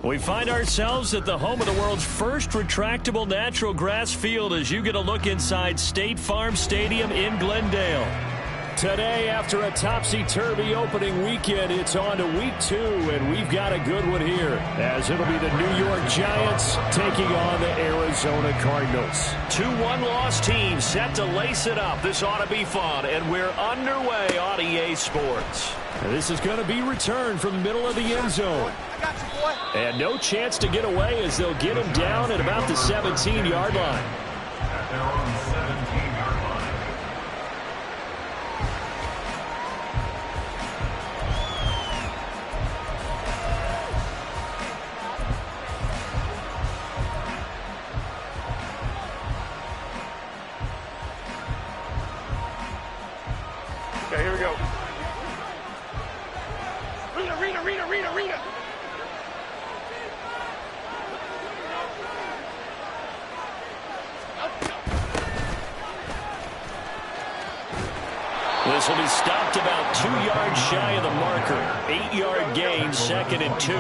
We find ourselves at the home of the world's first retractable natural grass field as you get a look inside State Farm Stadium in Glendale. Today, after a topsy-turvy opening weekend, it's on to week 2, and we've got a good one here, as it'll be the New York Giants taking on the Arizona Cardinals. 2 one-loss teams set to lace it up. This ought to be fun, and we're underway on EA Sports. And this is going to be returned from the middle of the end zone. And no chance to get away as they'll get him down at about the 17-yard line. At their own 17-yard line. Okay, here we go. Rita. This will be stopped about 2 yards shy of the marker. 8-yard gain, 2nd and 2.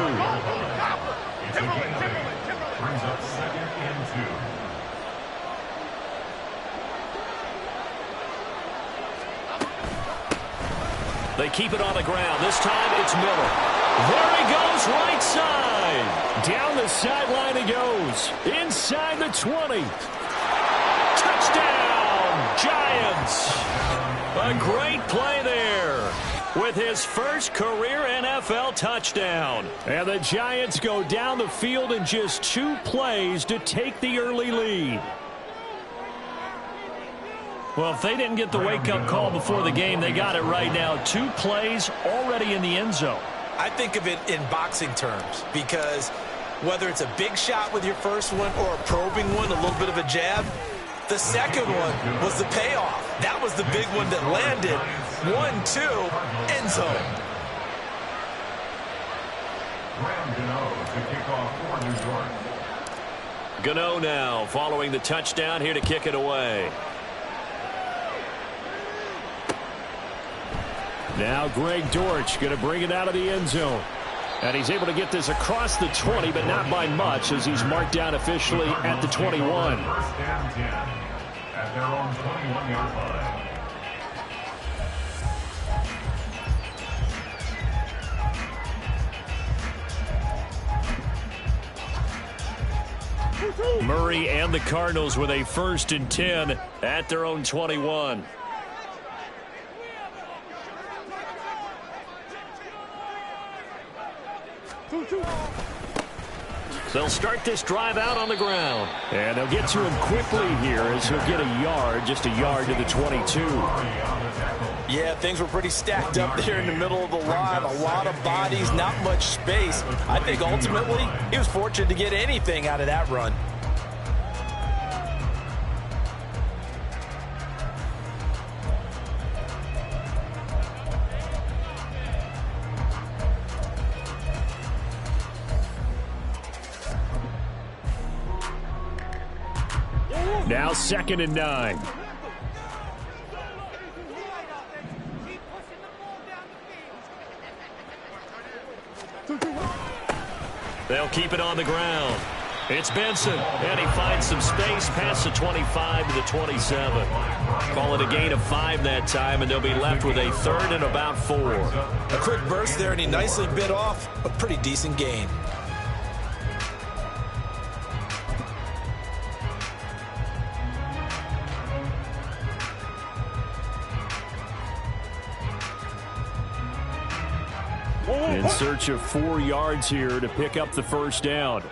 Brings up 2nd and 2. They keep it on the ground. This time it's Miller. There he goes, right side. Down the sideline he goes. Inside the 20. Touchdown, Giants. A great play there with his first career NFL touchdown. And the Giants go down the field in just 2 plays to take the early lead. Well, if they didn't get the wake-up call before the game, they got it right now. 2 plays already in the end zone. I think of it in boxing terms because whether it's a big shot with your first one or a probing one, a little bit of a jab, the second one was the payoff. That was the big one that landed. 1-2, end zone. To kick off for New York. Gano now following the touchdown here to kick it away. Now Greg Dortch going to bring it out of the end zone. And he's able to get this across the 20, but not by much as he's marked down officially at the 21. First down 10 at their own 21-yard line. Murray and the Cardinals with a 1st and 10 at their own 21. They'll start this drive out on the ground. And they'll get to him quickly here as he'll get a yard, just a yard to the 22. Yeah, things were pretty stacked up there in the middle of the line. A lot of bodies, not much space. I think ultimately he was fortunate to get anything out of that run. Now 2nd and 9. They'll keep it on the ground. It's Benson, and he finds some space past the 25 to the 27. Call it a gain of 5 that time, and they'll be left with a 3rd and about 4. A quick burst there, and he nicely bit off a pretty decent gain. In search of 4 yards here to pick up the 1st down.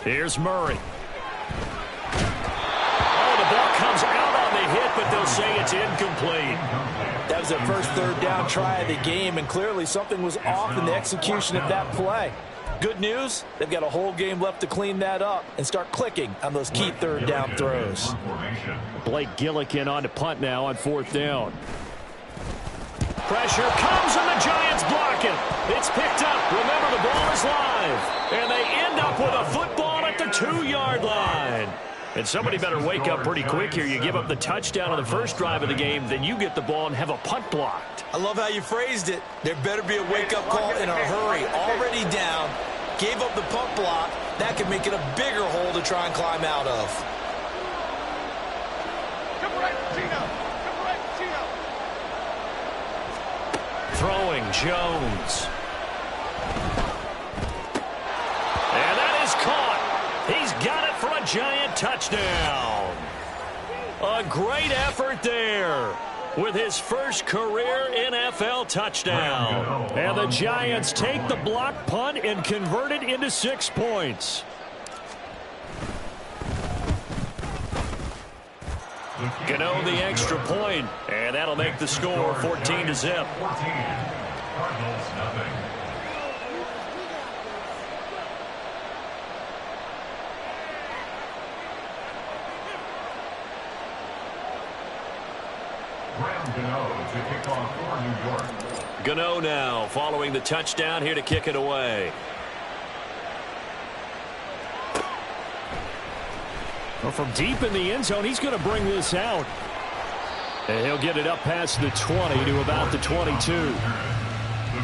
Here's Murray. Oh, the ball comes out on the hit, but they'll say it's incomplete. That was their first 3rd down try of the game, and clearly something was off in the execution of that play. Good news, they've got a whole game left to clean that up and start clicking on those key 3rd down throws. Blake Gillikin on to punt now on 4th down. Pressure comes and the Giants block it. It's picked up. Remember, the ball is live. And they end up with a football at the 2-yard line. And somebody better wake up pretty quick here. You give up the touchdown on the first drive of the game, then you get the ball and have a punt blocked. I love how you phrased it. There better be a wake-up call in a hurry. Already down, gave up the punt block. That could make it a bigger hole to try and climb out of. Come right, Gino. Come right, Gino. Throwing Jones. And that is caught. He's got it for a giant touchdown. A great effort there with his first career NFL touchdown. And the Giants take the block punt and convert it into 6 points. Gano the extra point, and that'll make the score 14-0. Cardinals nothing. Gano to kick off for New York. Gano now following the touchdown here to kick it away. Well, from deep in the end zone, he's going to bring this out. And he'll get it up past the 20 to about the 22. The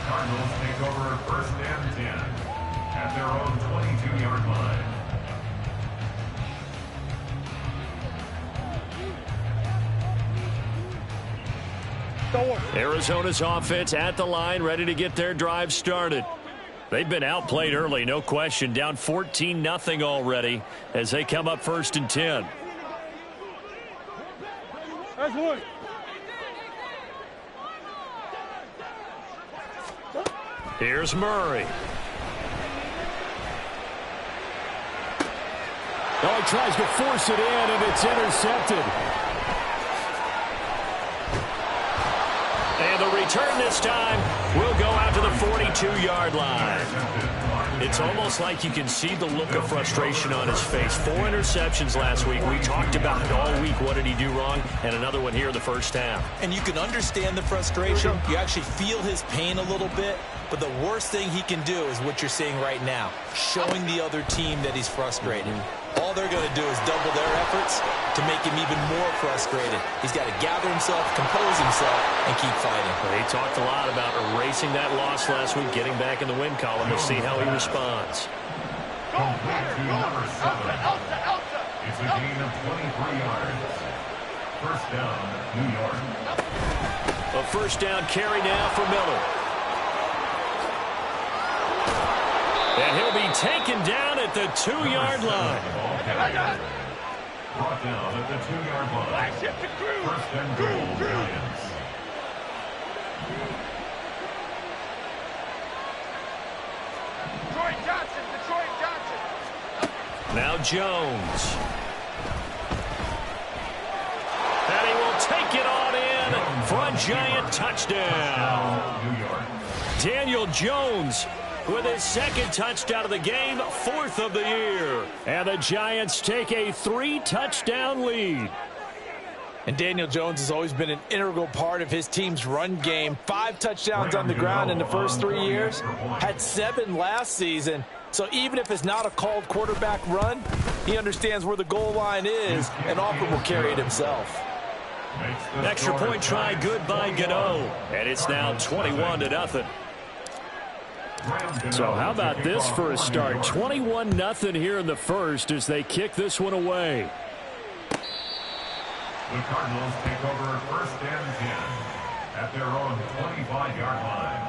Cardinals take over first and 10 at their own 22-yard line. Arizona's offense at the line, ready to get their drive started. They've been outplayed early, no question. Down 14-0 already as they come up first and 10. That's one. Here's Murray. Oh, he tries to force it in, and it's intercepted. And the return this time will go out to the 42-yard line. It's almost like you can see the look of frustration on his face. 4 interceptions last week. We talked about it all week. What did he do wrong? And another one here in the first half. And you can understand the frustration. You actually feel his pain a little bit. But the worst thing he can do is what you're seeing right now, showing the other team that he's frustrated. All they're going to do is double their efforts to make him even more frustrated. He's got to gather himself, compose himself, and keep fighting. They talked a lot about erasing that loss last week, getting back in the win column. We'll see how he responds. Complete to number 7. It's a gain of 23 yards. First down, New York. A first down carry now for Miller. And he'll be taken down at the 2-yard line. Brought down at the 2-yard line. First and goal, Giants. Detroit Johnson. Now Jones. And he will take it on in for a giant touchdown. New York. Daniel Jones with his second touchdown of the game, 4th of the year. And the Giants take a 3-touchdown lead. And Daniel Jones has always been an integral part of his team's run game. 5 touchdowns on the ground in the first 3 years. Had 7 last season. So even if it's not a called quarterback run, he understands where the goal line is and often will carry it himself. Extra point try good by Gano. And it's now 21-0. So how about this for a start? 21-0 here in the first as they kick this one away. The Cardinals take over first and 10 at their own 25-yard line.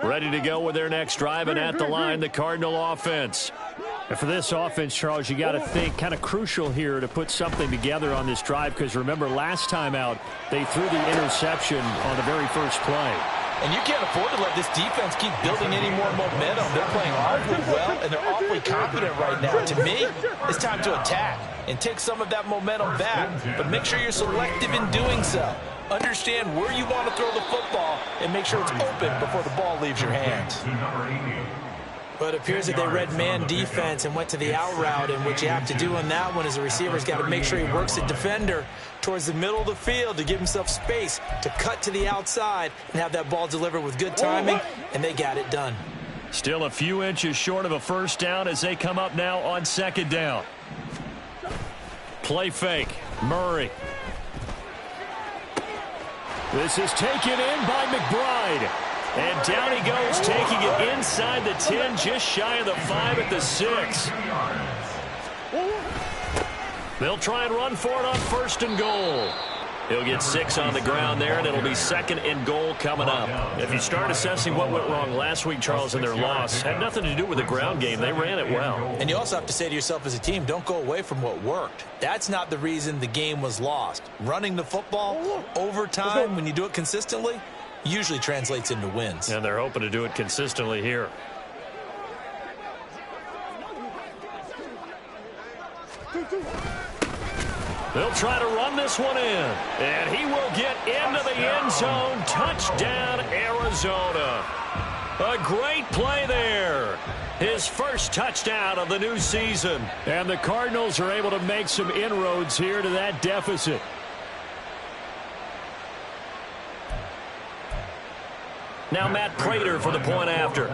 Ready to go with their next drive, and at the line, the Cardinal offense. And for this offense, Charles, you got to think kind of crucial here to put something together on this drive, because remember, last time out, they threw the interception on the very first play. And you can't afford to let this defense keep building any more momentum. They're playing awfully well, and they're awfully confident right now. To me, it's time to attack and take some of that momentum back, but make sure you're selective in doing so. Understand where you want to throw the football and make sure it's open before the ball leaves your hands. But it appears that they read man defense and went to the out route, and what you have to do on that one is the receiver's got to make sure he works the defender towards the middle of the field to give himself space to cut to the outside and have that ball delivered with good timing, and they got it done. Still a few inches short of a first down as they come up now on second down. Play fake. Murray. This is taken in by McBride. And down he goes, taking it inside the 10, just shy of the 5 at the 6. They'll try and run for it on first and goal. He'll get 6 on the ground there, and it'll be second and goal coming up. If you start assessing what went wrong last week, Charles, in their loss, had nothing to do with the ground game. They ran it well. And you also have to say to yourself as a team, don't go away from what worked. That's not the reason the game was lost. Running the football over time, when you do it consistently, usually translates into wins. And they're hoping to do it consistently here. They'll try to run this one in. And he will get into the end zone. Touchdown, Arizona. A great play there. His first touchdown of the new season. And the Cardinals are able to make some inroads here to that deficit. Now Matt Prater for the point after.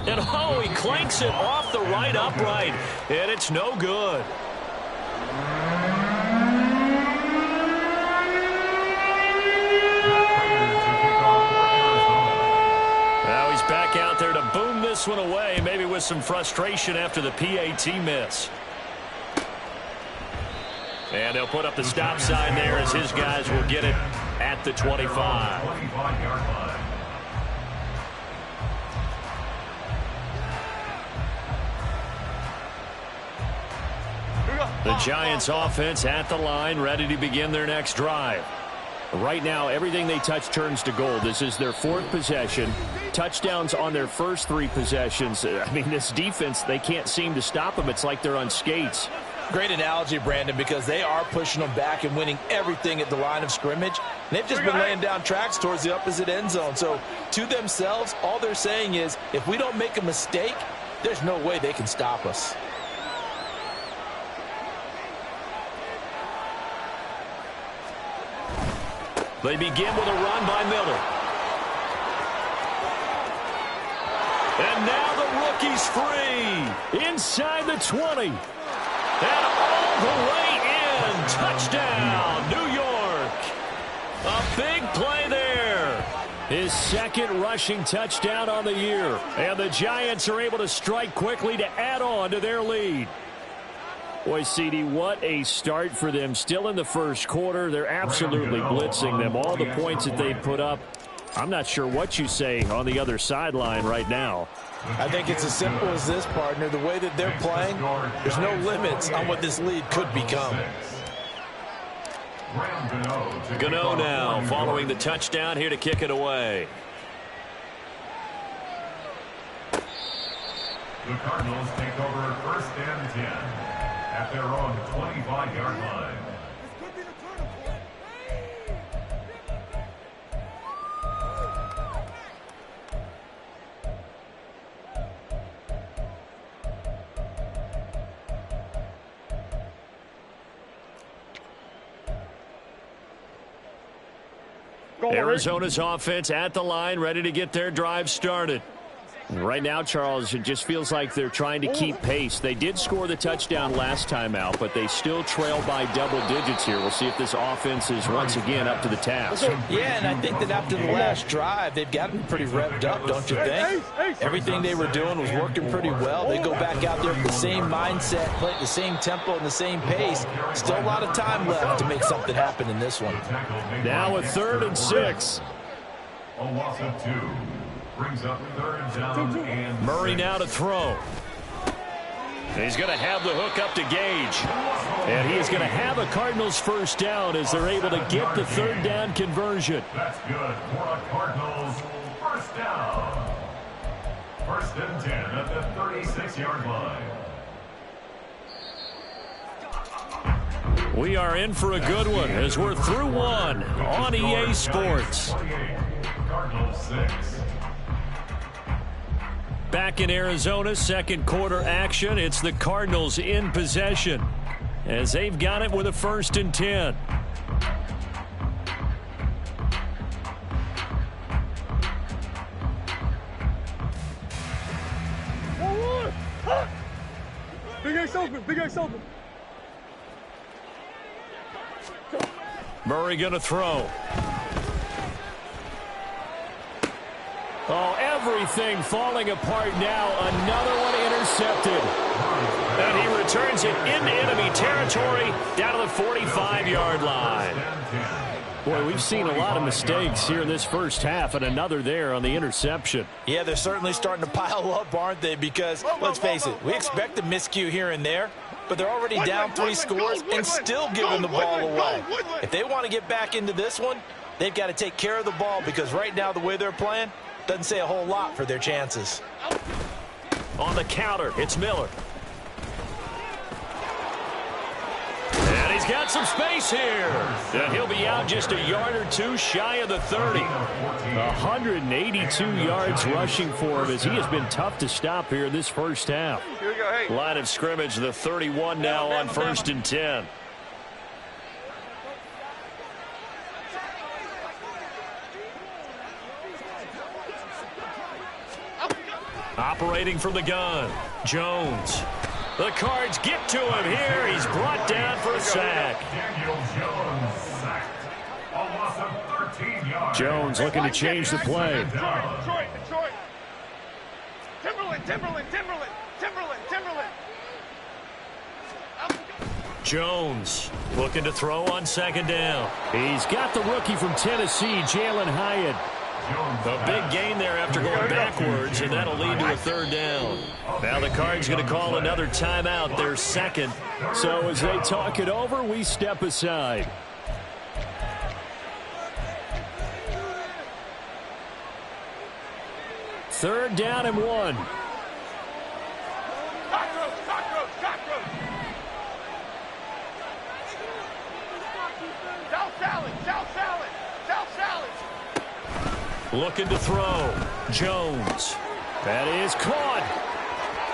And oh, he clanks it off the right upright. And it's no good. Now he's back out there to boom this one away, maybe with some frustration after the PAT miss. And they'll put up the stop sign there as his guys will get it at the 25. The Giants offense at the line, ready to begin their next drive. Right now, everything they touch turns to gold. This is their 4th possession. Touchdowns on their first 3 possessions. I mean, this defense, they can't seem to stop them. It's like they're on skates. Great analogy, Brandon, because they are pushing them back and winning everything at the line of scrimmage. And they've just been laying down tracks towards the opposite end zone. So, to themselves, all they're saying is, if we don't make a mistake, there's no way they can stop us. They begin with a run by Miller. And now the rookie's free. Inside the 20. And all the way in. Touchdown, New York. A big play there. His 2nd rushing touchdown on the year. And the Giants are able to strike quickly to add on to their lead. Boy, CD, what a start for them. Still in the first quarter. They're absolutely blitzing them. All the points that they put up, I'm not sure what you say on the other sideline right now. I think it's as simple as this, partner. The way that they're playing, there's no limits on what this lead could become. Gano now following the touchdown here to kick it away. The Cardinals take over 1st and 10 at their own 25-yard line. Arizona's offense at the line, ready to get their drive started. Right now, Charles, it just feels like they're trying to keep pace. They did score the touchdown last time out, but they still trail by double digits here. We'll see if this offense is once again up to the task. Yeah, and I think that after the last drive, they've gotten pretty revved up, don't you think? Everything they were doing was working pretty well. They go back out there with the same mindset, play at the same tempo and the same pace. Still a lot of time left to make something happen in this one. Now a 3rd and 6. A loss of 2. Brings up 3rd down and Murray now to throw. He's going to have the hook up to Gage. And he is going to have a Cardinals first down as they're able to get the 3rd down conversion. That's good for a Cardinals first down. 1st and 10 at the 36-yard line. We are in for a good one as we're through one on EA Sports. Cardinals 6. Back in Arizona, second quarter action. It's the Cardinals in possession as they've got it with a 1st and 10. Big Ace open, Big Ace open. Murray going to throw. Oh, everything falling apart now. Another one intercepted. And he returns it into enemy territory down to the 45-yard line. Boy, we've seen a lot of mistakes here in this first half, and another there on the interception. Yeah, they're certainly starting to pile up, aren't they? Because, let's face it, we expect a miscue here and there, but they're already down 3 scores and still giving the ball away. If they want to get back into this one, they've got to take care of the ball because right now the way they're playing doesn't say a whole lot for their chances. On the counter, it's Miller. And he's got some space here. And he'll be out just a yard or two shy of the 30. 182 yards rushing for him as he has been tough to stop here in this first half. Here we go, hey. Line of scrimmage, the 31 now on 1st and 10. Operating from the gun, Jones. The Cards get to him here. He's brought down for a sack. Daniel Jones sacked. A loss of 13 yards. Jones looking to change the play. Detroit. Timberland. Jones looking to throw on 2nd down. He's got the rookie from Tennessee, Jalen Hyatt. A big gain there after going backwards, and that'll lead to a 3rd down. Now the Cards going to call another timeout, their 2nd. So as they talk it over, we step aside. Third down and 1. Cockroach. South salad. Looking to throw. Jones. That is caught.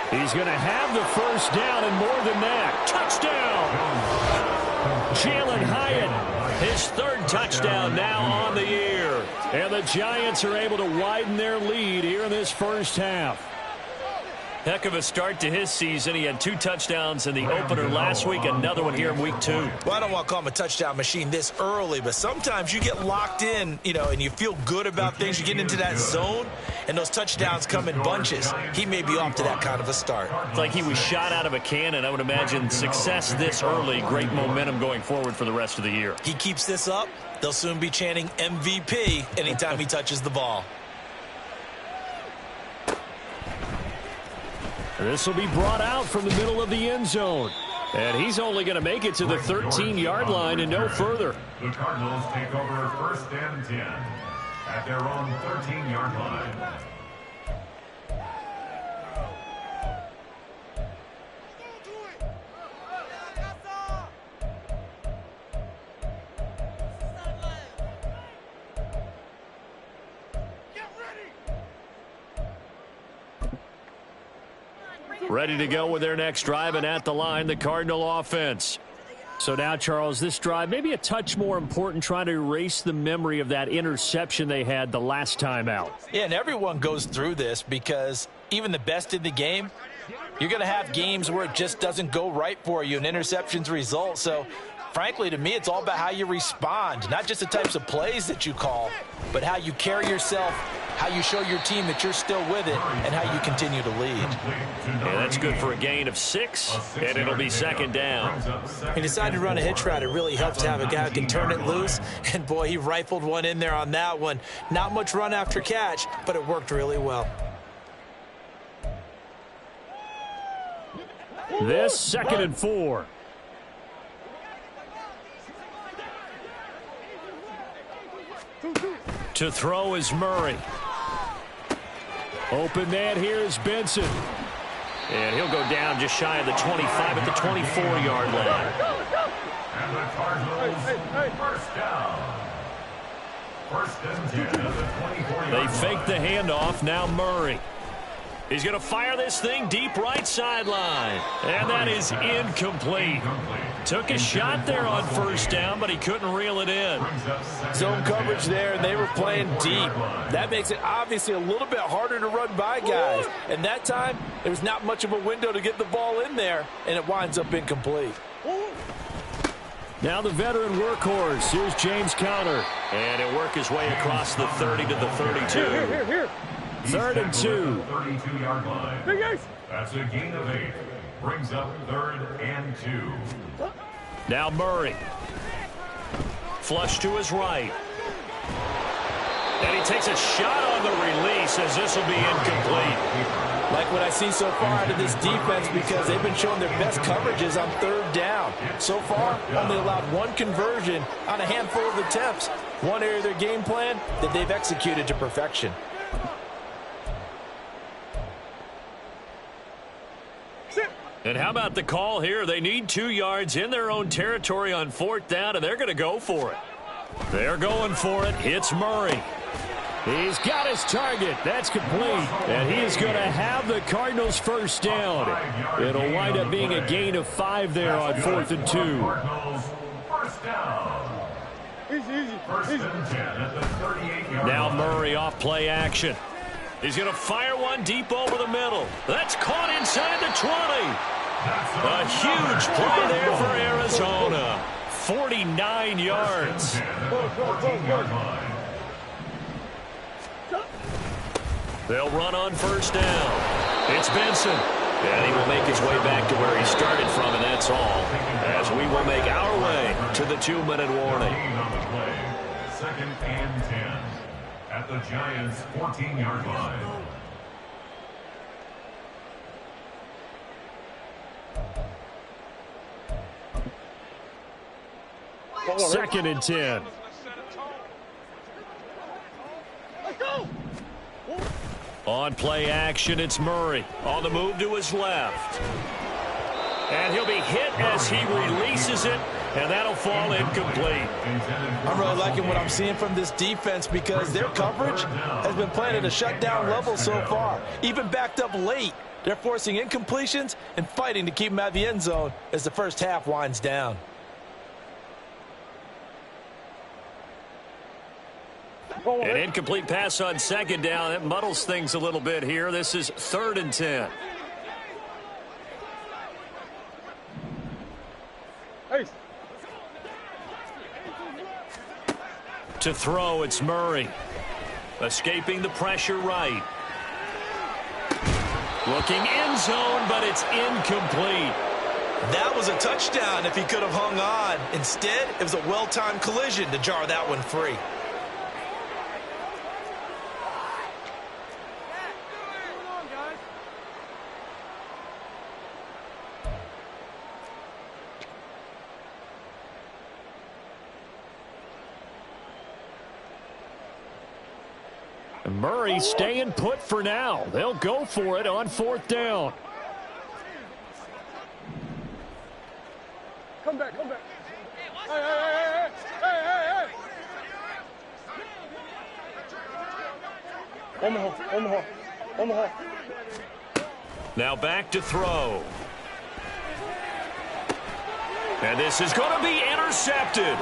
He's going to have the 1st down and more than that. Touchdown. Jalen Hyatt, his 3rd touchdown now on the year. And the Giants are able to widen their lead here in this first half. Heck of a start to his season. He had 2 touchdowns in the opener last week, another one here in week 2. Well, I don't want to call him a touchdown machine this early, but sometimes you get locked in, and you feel good about things. You get into that zone, and those touchdowns come in bunches. He may be off to that kind of a start. It's like he was shot out of a cannon. I would imagine success this early, great momentum going forward for the rest of the year. He keeps this up, they'll soon be chanting MVP anytime he touches the ball. This will be brought out from the middle of the end zone. And he's only going to make it to the 13-yard line and no further. The Cardinals take over 1st and 10 at their own 13-yard line. Ready to go with their next drive, and at the line, the Cardinal offense. So now, Charles, this drive maybe a touch more important, trying to erase the memory of that interception they had the last time out. Yeah, and everyone goes through this because even the best in the game, you're going to have games where it just doesn't go right for you, and interceptions result. So, frankly, to me, it's all about how you respond, not just the types of plays that you call, but how you carry yourself, how you show your team that you're still with it, and how you continue to lead. Yeah, that's good for a gain of 6, and it'll be 2nd down. He decided to run a hitch route. It really helps to have a guy who can turn it loose, and boy, he rifled one in there on that one. Not much run after catch, but it worked really well. This 2nd and 4. To throw is Murray. Open man here is Benson. And he'll go down just shy of the 25 at the 24-yard line. And the Cardinals 1st down. First and 10 at the 24-yard They line. fake the handoff. Now Murray. He's going to fire this thing deep right sideline. And that is incomplete. Took a shot there on first down, but he couldn't reel it in. Zone coverage there, and they were playing deep. That makes it obviously a little bit harder to run by guys. And that time, there was not much of a window to get the ball in there, and it winds up incomplete. Now the veteran workhorse. Here's James Conner. And he'll work his way across the 30 to the 32. Here. Third and 2. 32-yard line. Big Ace. That's a gain of 8. Brings up 3rd and 2. Now Murray. Flush to his right. And he takes a shot on the release as this will be incomplete. Like what I see so far out of this defense, because they've been showing their best coverages on third down. So far, only allowed one conversion on a handful of attempts. One area of their game plan that they've executed to perfection. And how about the call here? They need 2 yards in their own territory on 4th down, and they're going to go for it. They're going for it. It's Murray. He's got his target. That's complete. And he is going to have the Cardinals first down. It'll wind up being a gain of 5 there on 4th and 2. First down. Easy. First and 10 at the 38-yard Now line. Murray off play action. He's going to fire one deep over the middle. That's caught inside the 20. A huge play there for Arizona. 49 yards. 14-yard line. They'll run on first down. It's Benson. And he will make his way back to where he started from, and that's all. As we will make our way to the 2-minute warning. On the play. 2nd and 10 at the Giants' 14-yard line. Second and 10. Let's go. On play action, it's Murray. On the move to his left. And he'll be hit as he releases it, and that'll fall incomplete. I'm really liking what I'm seeing from this defense because their coverage has been playing at a shutdown level so far. Even backed up late, they're forcing incompletions and fighting to keep them out of the end zone as the first half winds down. An incomplete pass on second down. That muddles things a little bit here. This is 3rd and 10. Ace. To throw, it's Murray. Escaping the pressure right. Looking end zone, but it's incomplete. That was a touchdown if he could have hung on. Instead, it was a well-timed collision to jar that one free. Murray staying put for now. They'll go for it on 4th down. Come back. Hey. Omaha. Now back to throw. And this is going to be intercepted.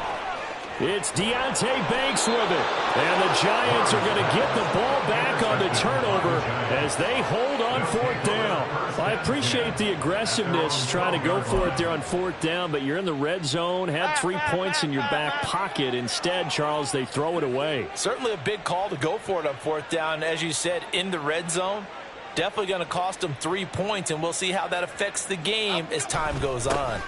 It's Deontay Banks with it. And the Giants are going to get the ball back on the turnover as they hold on 4th down. I appreciate the aggressiveness trying to go for it there on 4th down, but you're in the red zone, have 3 points in your back pocket. Instead, Charles, they throw it away. Certainly a big call to go for it on 4th down. As you said, in the red zone, definitely going to cost them 3 points, and we'll see how that affects the game as time goes on.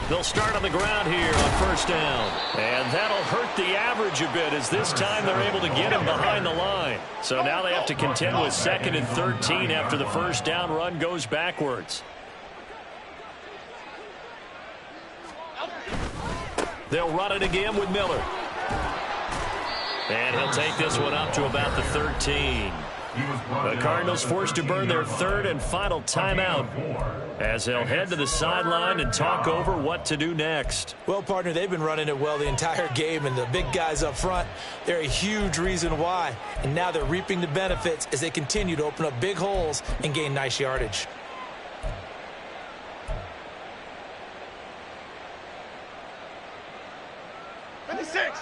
They'll start on the ground here on first down. And that'll hurt the average a bit as this time they're able to get him behind the line. So now they have to contend with 2nd and 13 after the first down run goes backwards. They'll run it again with Miller. And he'll take this one up to about the 13. The Cardinals forced to burn their third and final timeout as they'll head to the sideline and talk over what to do next. Well, partner, they've been running it well the entire game, and the big guys up front, they're a huge reason why. And now they're reaping the benefits as they continue to open up big holes and gain nice yardage.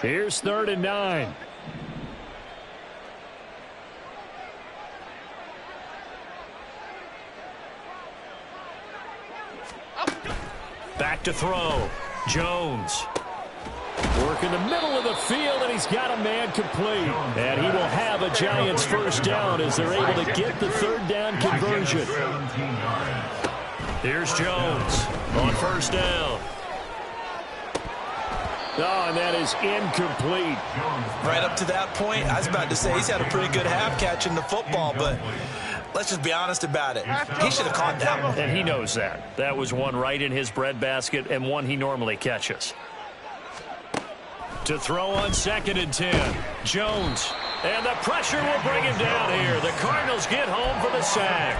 Here's 3rd and 9. Back to throw. Jones. Work in the middle of the field, and he's got a man complete. And he will have a Giants first down as they're able to get the 3rd down conversion. Here's Jones on 1st down. Oh, and that is incomplete. Right up to that point, I was about to say he's had a pretty good half catching the football, but let's just be honest about it. He should have caught that one. And he knows that. That was one right in his breadbasket and one he normally catches. To throw on 2nd and 10. Jones. And the pressure will bring him down here. The Cardinals get home for the sack.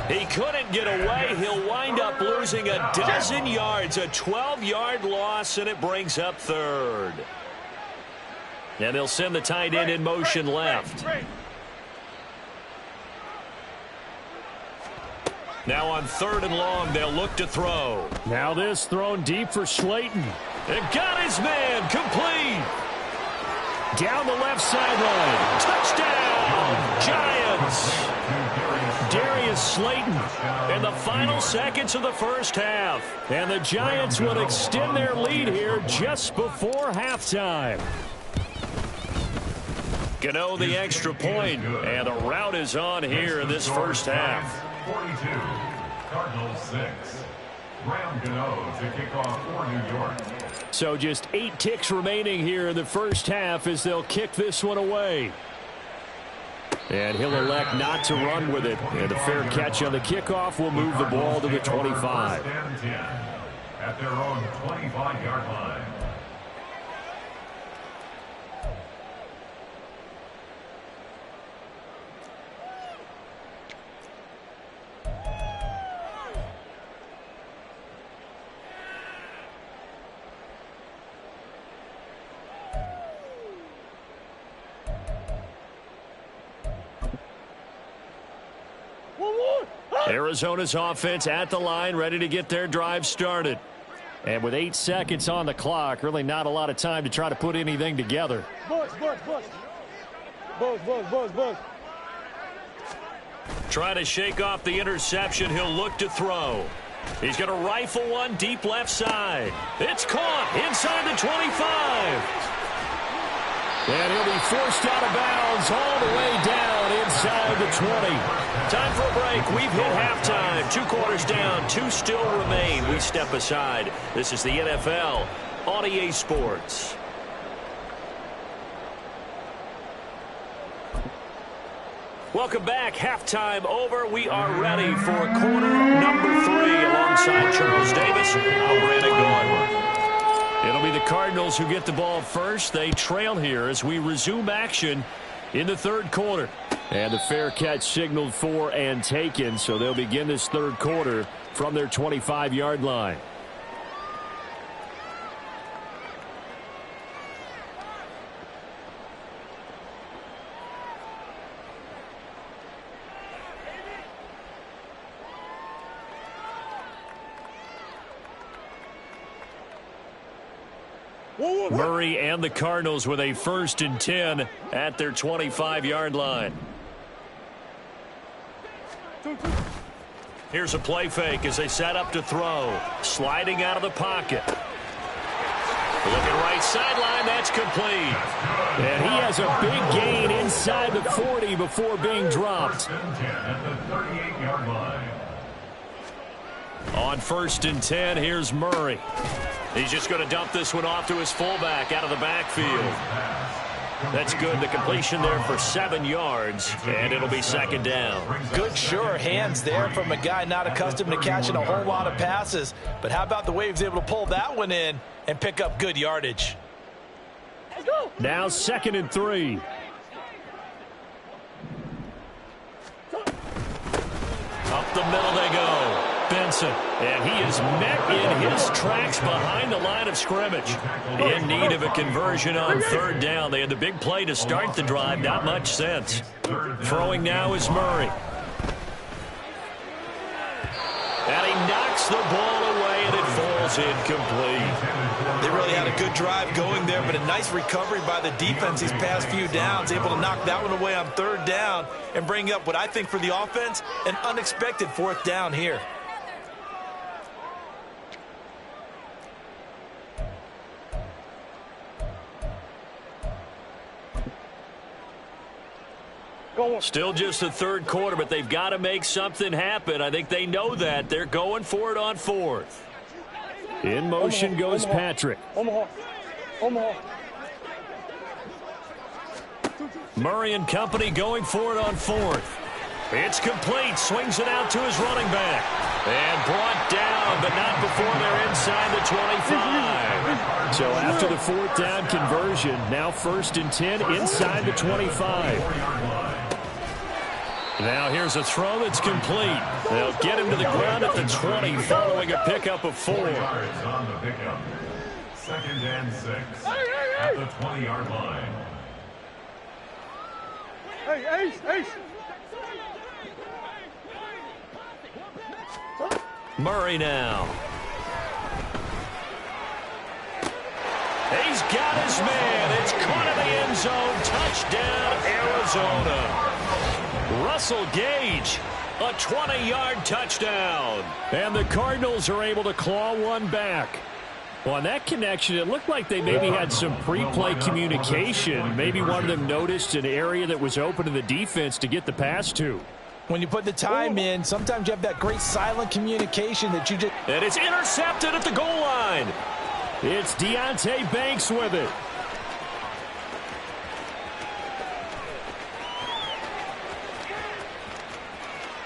He couldn't get away. He'll wind up losing a dozen yards. A 12-yard loss, and it brings up 3rd. And they'll send the tight end in motion left. Now on 3rd and long, they'll look to throw. Now this thrown deep for Slayton. And got his man complete. Down the left sideline. Touchdown, Giants. Darius Slayton in the final seconds of the first half. And the Giants will extend their lead here just before halftime. Gano the extra point, and the route is on here in this first half. 42, Cardinals 6. Graham Gano to kick off for New York. So just 8 ticks remaining here in the first half as they'll kick this one away. And he'll elect not to run with it. And a fair catch on the kickoff will move the ball to the 25. At their own 25-yard line. Arizona's offense at the line, ready to get their drive started. And with 8 seconds on the clock, really not a lot of time to try to put anything together. Buzz. Trying to shake off the interception, he'll look to throw. He's going to rifle one deep left side. It's caught inside the 25. And he'll be forced out of bounds all the way down inside the 20. Time for a break. We've hit halftime. 2 quarters down. 2 still remain. We step aside. This is the NFL on EA Sports. Welcome back. Halftime over. We are ready for quarter number 3 alongside Charles Davis. I'm Brandon Gordon. It'll be the Cardinals who get the ball first. They trail here as we resume action in the 3rd quarter. And the fair catch signaled for and taken, so they'll begin this 3rd quarter from their 25-yard line. Murray and the Cardinals with a 1st and 10 at their 25-yard line. Here's a play fake as they set up to throw. Sliding out of the pocket. Looking right sideline, that's complete. And he has a big gain inside the 40 before being dropped. On 1st and 10, here's Murray. He's just going to dump this one off to his fullback out of the backfield. That's good. The completion there for 7 yards, and it'll be 2nd down. Good, sure hands there from a guy not accustomed to catching a whole lot of passes. But how about the way he was able to pull that one in and pick up good yardage? Now 2nd and 3. the middle they go. Benson, and he is met in his tracks behind the line of scrimmage. In need of a conversion on third down. They had the big play to start the drive. Not much sense. Throwing now is Murray. And he knocks the ball away, and it falls incomplete. They really had a good drive going there, but a nice recovery by the defense these past few downs, able to knock that one away on third down and bring up what I think for the offense, an unexpected fourth down here. Still just the third quarter, but they've got to make something happen. I think they know that. They're going for it on fourth. In motion goes Patrick. Murray and company going for it on fourth. It's complete. Swings it out to his running back. And brought down, but not before they're inside the 25. So after the fourth down conversion, now 1st and 10 inside the 25. Now here's a throw that's complete. They'll get him to the ground at the 20 following a pickup of 4. On the pickup. 2nd and 6 at the 20-yard line. Hey, Ace. Murray now. He's got his man. It's caught in the end zone. Touchdown, Arizona. Russell Gage, a 20-yard touchdown. And the Cardinals are able to claw one back. Well, on that connection, it looked like they maybe had some pre-play communication. Maybe one of them noticed an area that was open to the defense to get the pass to. When you put the time in, sometimes you have that great silent communication that you just... And it's intercepted at the goal line. It's Deonte Banks with it.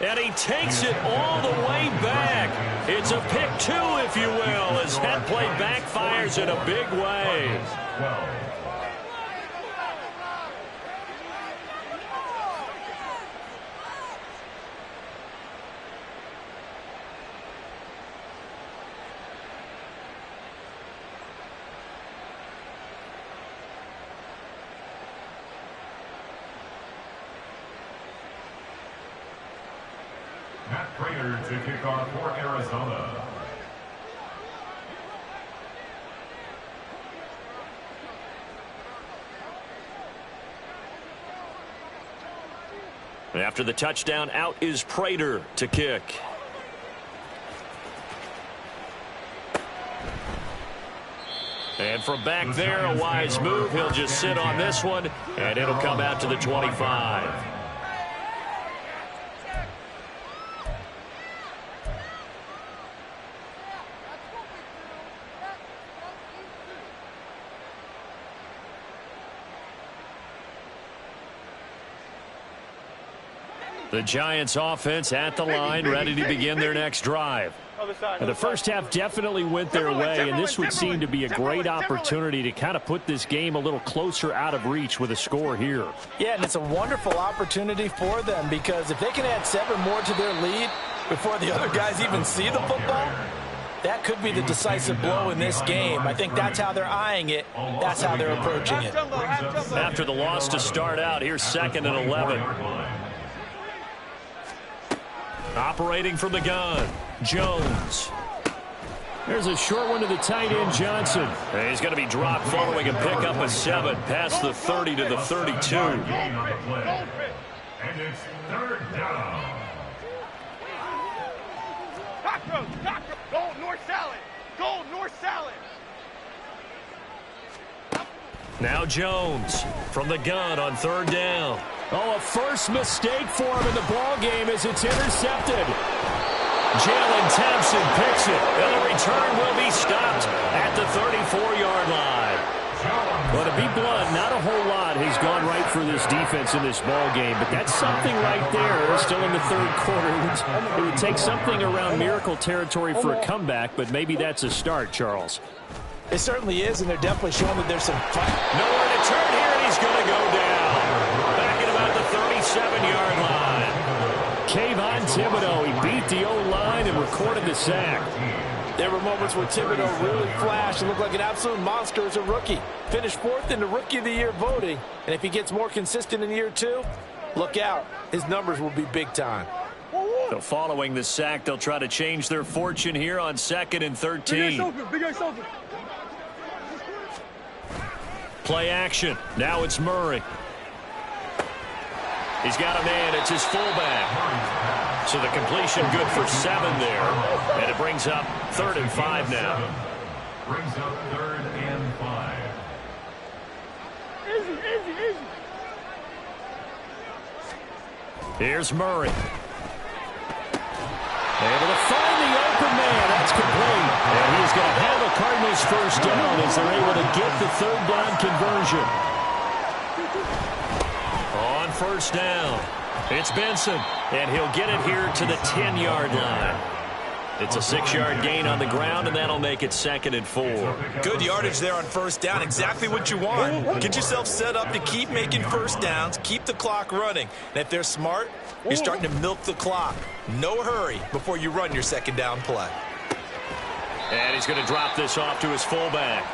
And he takes it all the way back. It's a pick 2, if you will, as that play backfires in a big way. To kick off for Arizona. After the touchdown, out is Prater to kick. And from back there, a wise move. He'll just sit on this one, and it'll come out to the 25. The Giants offense at the line, ready to begin their next drive. And the first half definitely went their way, and this would seem to be a great opportunity to kind of put this game a little closer out of reach with a score here. Yeah, and it's a wonderful opportunity for them, because if they can add 7 more to their lead before the other guys even see the football, that could be the decisive blow in this game. I think that's how they're eyeing it. That's how they're approaching it. After the loss to start out, here's 2nd and 11. Operating from the gun, Jones. There's a short one to the tight end, Johnson. And he's going to be dropped following a pickup of 7 past the 30 to the 32. And it's 3rd down. Go north salad. Go north salad. Now Jones from the gun on 3rd down. Oh, a first mistake for him in the ball game as it's intercepted. Jalen Thompson picks it, and the return will be stopped at the 34-yard line. Well, to be blunt, not a whole lot has gone right for this defense in this ball game, but that's something right there. Still in the 3rd quarter. It would take something around miracle territory for a comeback, but maybe that's a start, Charles. It certainly is, and they're definitely showing that there's some fight. Nowhere to turn here, and he's going to go down. Back at about the 37-yard line. Kayvon Thibodeau. He beat the O-line and recorded the sack. There were moments where Thibodeau really flashed and looked like an absolute monster as a rookie. Finished 4th in the Rookie of the Year voting. And if he gets more consistent in year 2, look out. His numbers will be big time. So following the sack, they'll try to change their fortune here on 2nd and 13. Play action. Now it's Murray. He's got a man. It's his fullback. So the completion good for 7 there. And it brings up 3rd and 5 now. Brings up 3rd and 5. Easy. Here's Murray. Able to find the open man. That's complete. And he's going to have a Cardinals first down as they're able to get the 3rd down conversion. On 1st down, it's Benson. And he'll get it here to the 10-yard line. It's a 6-yard gain on the ground, and that'll make it 2nd and 4. Good yardage there on 1st down. Exactly what you want. Get yourself set up to keep making 1st downs, keep the clock running. And if they're smart, you're starting to milk the clock. No hurry before you run your 2nd down play. And he's going to drop this off to his fullback.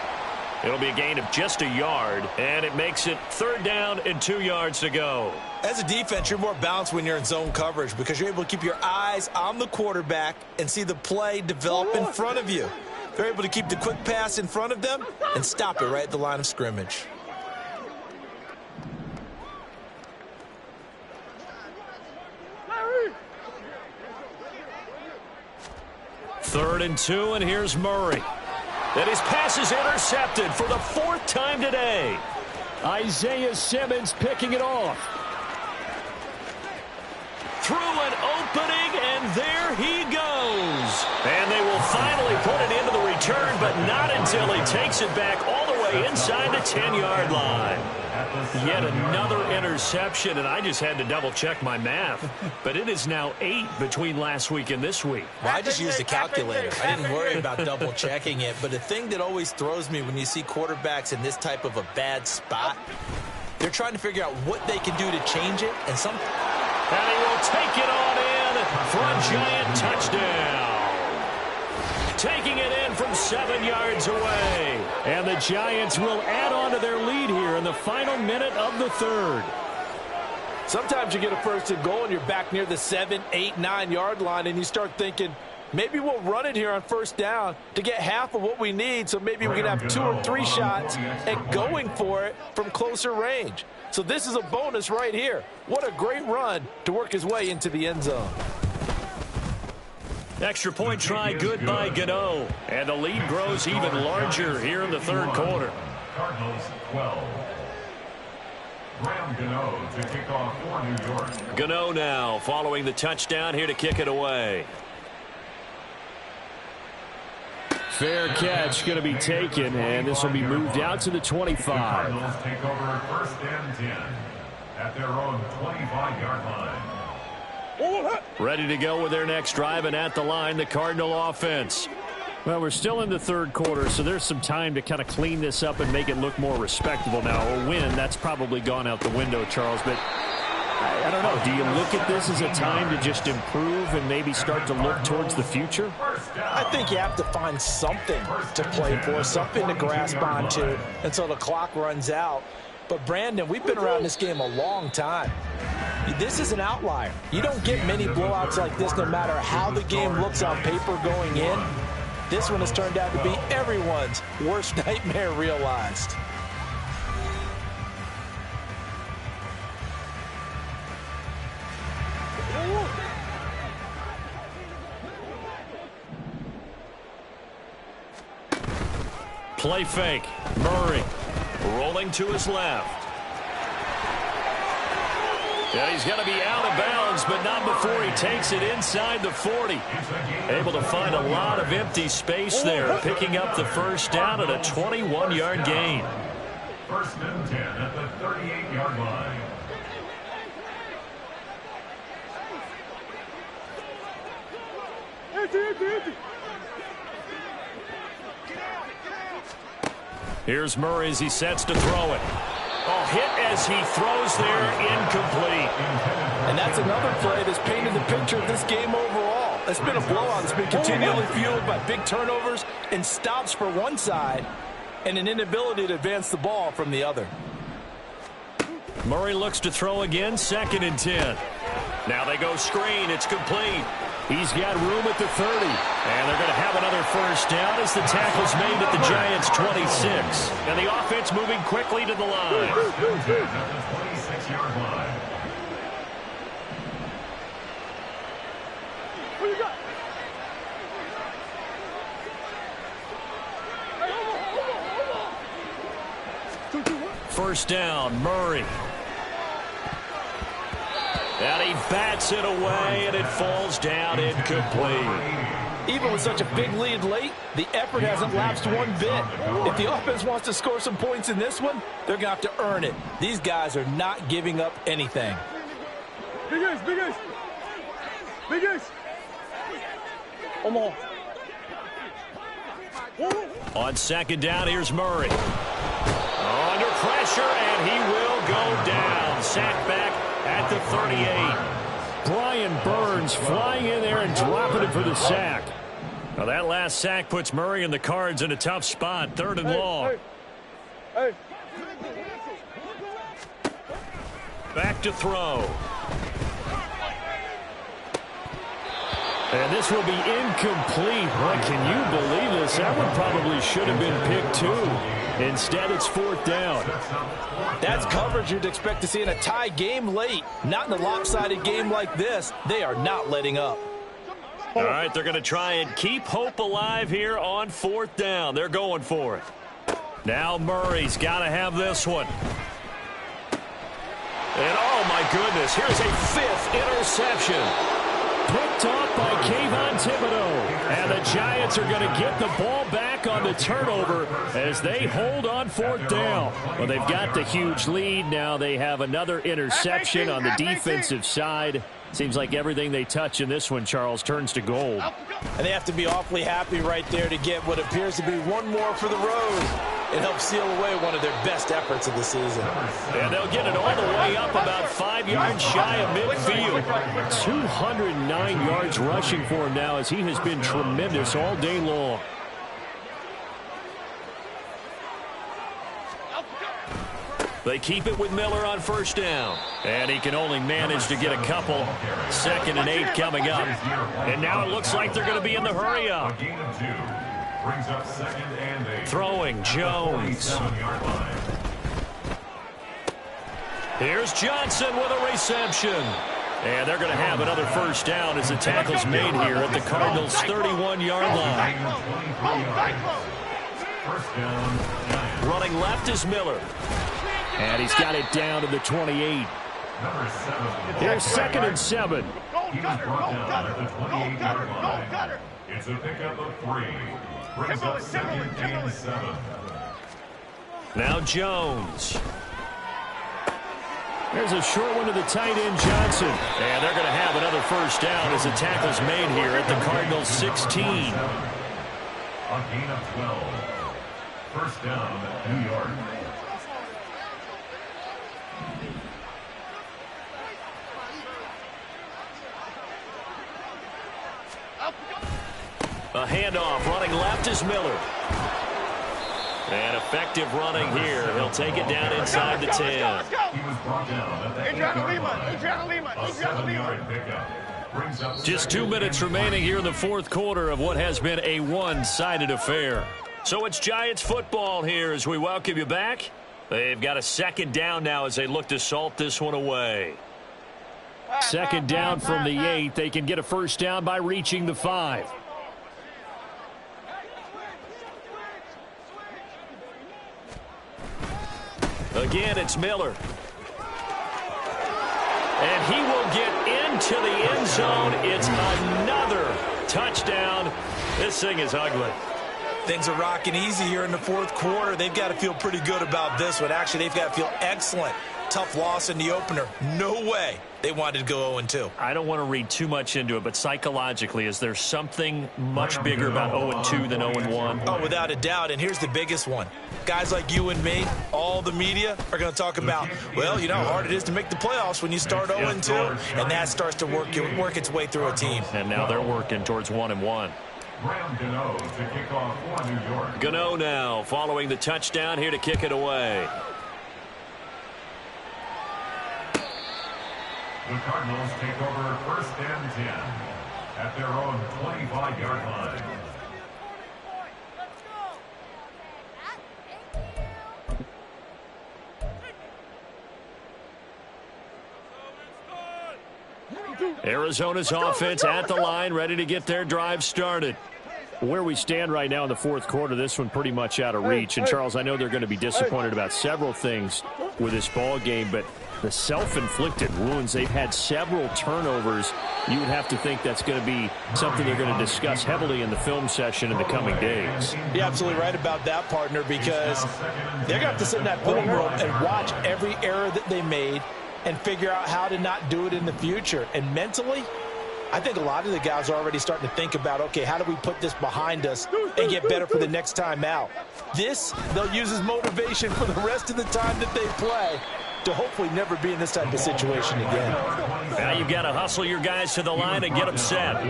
It'll be a gain of just a yard, and it makes it 3rd down and 2 yards to go. As a defense, you're more balanced when you're in zone coverage because you're able to keep your eyes on the quarterback and see the play develop in front of you. They're able to keep the quick pass in front of them and stop it right at the line of scrimmage. Third and 2, and here's Murray. And his pass is intercepted for the 4th time today. Isaiah Simmons picking it off. Through an opening, and there he goes. And they will finally put it into the return, but not until he takes it back all the way inside the 10-yard line. Yet another interception, and I just had to double-check my math. But it is now 8 between last week and this week. Well, I just used a calculator. I didn't worry about double-checking it. But the thing that always throws me when you see quarterbacks in this type of a bad spot, they're trying to figure out what they can do to change it. And he will take it on in for a giant touchdown. Taking it in from 7 yards away. And the Giants will add on to their lead here in the final minute of the 3rd. Sometimes you get a 1st and goal and you're back near the 7, 8, 9 yard line and you start thinking, maybe we'll run it here on 1st down to get half of what we need, so maybe we can have 2 or 3 shots at going for it from closer range. So this is a bonus right here. What a great run to work his way into the end zone. Extra point try good by Gano. And the lead grows even larger here in the 3rd quarter. Cardinals 12. Graham Gano to kick off for New York. Gano now following the touchdown here to kick it away. Fair catch going to be taken, and this will be moved out to the 25. The Cardinals take over 1st and 10 at their own 25-yard line. Ready to go with their next drive, and at the line, the Cardinal offense. Well, we're still in the 3rd quarter, so there's some time to kind of clean this up and make it look more respectable now. A win, that's probably gone out the window, Charles, but I don't know. Do you look at this as a time to just improve and maybe start to look towards the future? I think you have to find something to play for, something to grasp onto until the clock runs out. But, Brandon, we've been around this game a long time. This is an outlier. You don't get many blowouts like this no matter how the game looks on paper going in. This one has turned out to be everyone's worst nightmare realized. Play fake. Murray rolling to his left. Yeah, he's going to be out of bounds, but not before he takes it inside the 40. Able to find a lot of empty space there, picking up the 1st down at a 21-yard gain. 1st and 10 at the 38-yard line. Here's Murray as he sets to throw it. Oh, hit as he throws there, incomplete. And that's another play that's painted the picture of this game overall. It's been a blowout that's been continually fueled by big turnovers and stops for one side and an inability to advance the ball from the other. Murray looks to throw again, 2nd and 10. Now they go screen. It's complete. He's got room at the 30. And they're going to have another first down as the tackle's made at the Giants' 26. And the offense moving quickly to the line. First and 10 at the 26-yard line. What you got? First down, Murray. And he bats it away, and it falls down incomplete. Even with such a big lead late, the effort hasn't lapsed one bit. If the offense wants to score some points in this one, they're going to have to earn it. These guys are not giving up anything. Big ace, big ace. Big ace. Omaha. On 2nd down, here's Murray. Under pressure, and he will go down. Sacked back at the 38. Brian Burns flying in there and dropping it for the sack. Now that last sack puts Murray and the Cards in a tough spot, 3rd and long. Hey. Back to throw. And this will be incomplete. Boy, can you believe this? That one probably should have been picked too. Instead, it's 4th down. That's coverage you'd expect to see in a tie game late. Not in a lopsided game like this. They are not letting up. All right, they're going to try and keep hope alive here on 4th down. They're going for it. Now Murray's got to have this one. And oh my goodness, here's a 5th interception. Picked off by Kayvon Thibodeau. And the Giants are going to get the ball back on the turnover as they hold on 4th down. Well, they've got the huge lead. Now they have another interception on the defensive side. Seems like everything they touch in this one, Charles, turns to gold. And they have to be awfully happy right there to get what appears to be one more for the road. It helps seal away one of their best efforts of the season. And they'll get it all the way up about 5 yards shy of midfield. 209 yards rushing for him now as he has been tremendous all day long. They keep it with Miller on 1st down. And he can only manage to get a couple. 2nd and 8 coming up. And now it looks like they're going to be in the hurry up. A gain of 2. Brings up 2nd and 8. Throwing Jones. 47-yard line. Here's Johnson with a reception. And they're going to have another first down as the tackle's made here at the Cardinals' 31-yard line. First down, Giants. Running left is Miller. And he's got it down to the 28. Number 7. Here's 2nd and 7. He was brought down at the 28-yard line. It's a pickup of 3. Brings up 2nd and 7. Now Jones. There's a short one to the tight end, Johnson. And they're going to have another first down as the tackle's made here at the Cardinals' 16. A gain of 12. First down, New York. A handoff, running left is Miller. And effective running here. He'll take it down inside the 10. He was brought down at the 8-yard line. A 7-yard pickup. Brings up Just 2 minutes remaining here in the 4th quarter of what has been a one-sided affair. So it's Giants football here as we welcome you back. They've got a 2nd down now as they look to salt this one away. 2nd down from the 8. They can get a first down by reaching the 5. Again, it's Miller. And he will get into the end zone. It's another touchdown. This thing is ugly. Things are rocking easy here in the 4th quarter. They've got to feel pretty good about this one. Actually, they've got to feel excellent tough loss in the opener. No way they wanted to go 0-2. I don't want to read too much into it, but psychologically, is there something much bigger about 0-2 than 0-1? Oh, without a doubt, and here's the biggest one. Guys like you and me, all the media, are going to talk about, well, you know how hard it is to make the playoffs when you start 0-2, and that starts to work its way through a team. And now they're working towards 1-1. Gano to kick off for New York. Gano now following the touchdown here to kick it away. The Cardinals take over 1st and 10 at their own 25-yard line. Arizona's offense at the line, ready to get their drive started. Where we stand right now in the fourth quarter, this one pretty much out of reach. And, Charles, I know they're going to be disappointed about several things with this ball game, but the self-inflicted wounds, they've had several turnovers. You would have to think that's going to be something they're going to discuss heavily in the film session in the coming days. You're absolutely right about that, partner, because they're going to have to sit in that film room and watch every error that they made and figure out how to not do it in the future. And mentally, I think a lot of the guys are already starting to think about, okay, how do we put this behind us and get better for the next time out? This, they'll use as motivation for the rest of the time that they play to hopefully never be in this type of situation again. Now you've got to hustle your guys to the line and get them set.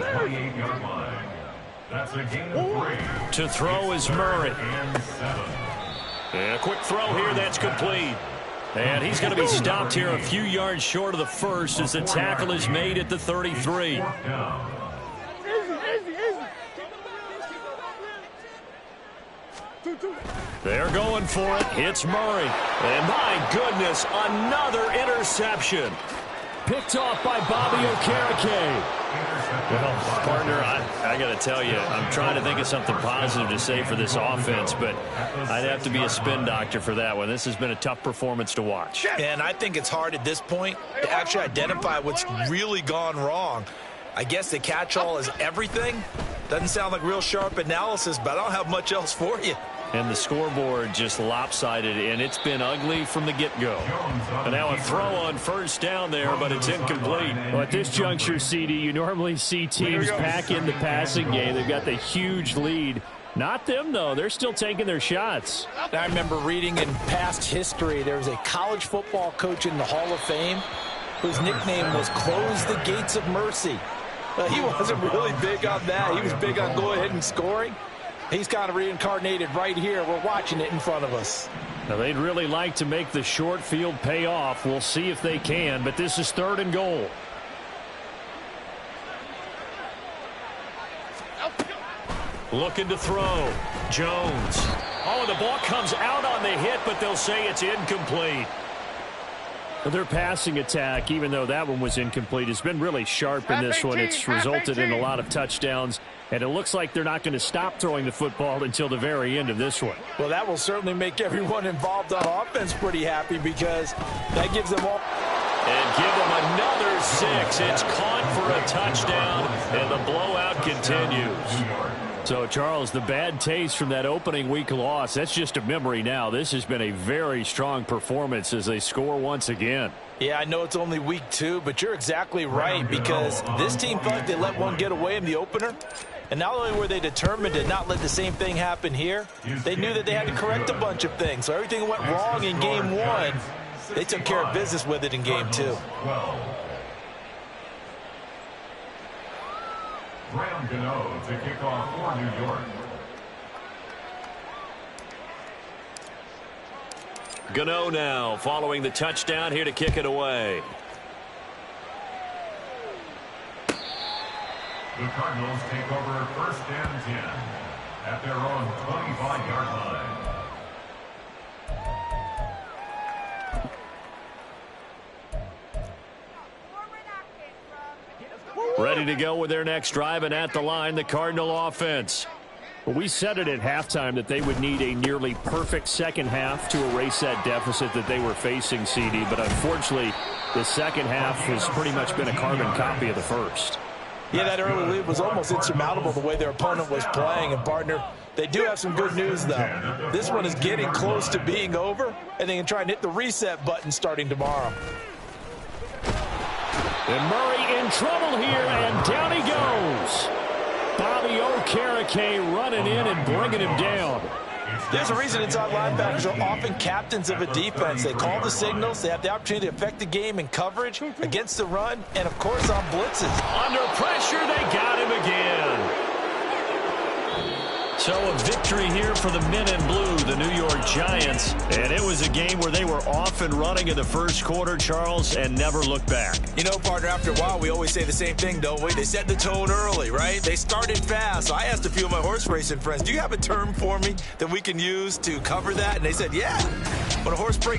That's a gain of 3. To throw is Murray. And a quick throw here, that's complete. And he's going to be stopped here a few yards short of the first as the tackle is made at the 33. They're going for it. It's Murray. And my goodness, another interception. Picked off by Bobby Okereke. Well, partner, I got to tell you, I'm trying to think of something positive to say for this offense, but I'd have to be a spin doctor for that one. This has been a tough performance to watch. And I think it's hard at this point to actually identify what's really gone wrong. I guess the catch-all is everything. Doesn't sound like real sharp analysis, but I don't have much else for you. And the scoreboard just lopsided, and it's been ugly from the get-go. And now a throw on first down there, but it's incomplete. Well, at this juncture, CD, you normally see teams pack in the passing game. They've got the huge lead. Not them, though. They're still taking their shots. I remember reading in past history, there was a college football coach in the Hall of Fame whose nickname was Close the Gates of Mercy. Well, he wasn't really big on that. He was big on go ahead and scoring. He's kind of reincarnated right here. We're watching it in front of us. Now, they'd really like to make the short field pay off. We'll see if they can, but this is 3rd and goal. Looking to throw. Jones. Oh, the ball comes out on the hit, but they'll say it's incomplete. Their passing attack, even though that one was incomplete, has been really sharp in this one. It's resulted in a lot of touchdowns, and it looks like they're not going to stop throwing the football until the very end of this one. Well, that will certainly make everyone involved on offense pretty happy because that gives them all. And give them another 6. It's caught for a touchdown, and the blowout continues. So, Charles, the bad taste from that opening week loss, that's just a memory now. This has been a very strong performance as they score once again. Yeah, I know it's only week 2, but you're exactly right because this team thought they let one get away in the opener. And not only were they determined to not let the same thing happen here, they knew that they had to correct a bunch of things. So everything that went wrong in game 1, they took care of business with it in game 2. Graham Gano to kick off for New York. Gano now following the touchdown here to kick it away. The Cardinals take over 1st and 10 at their own 25-yard line. Ready to go with their next drive, and at the line, the Cardinal offense. Well, we said it at halftime that they would need a nearly perfect second half to erase that deficit that they were facing, CD. But unfortunately, the second half has pretty much been a carbon copy of the first. Yeah, that early lead was almost insurmountable the way their opponent was playing. And, partner, They do have some good news, though. This one is getting close to being over, and they can try and hit the reset button starting tomorrow. And Murray in trouble here, and down he goes. Bobby Okereke running in and bringing him down. There's a reason inside linebackers are often captains of a defense. They call the signals. They have the opportunity to affect the game in coverage, against the run, and, of course, on blitzes. Under pressure, they got him again. So a victory here for the men in blue, the New York Giants. And it was a game where they were off and running in the first quarter, Charles, and never looked back. You know, partner, after a while, we always say the same thing, don't we? They set the tone early, right? They started fast. So I asked a few of my horse racing friends, do you have a term for me that we can use to cover that? And they said, yeah. When a horse breaks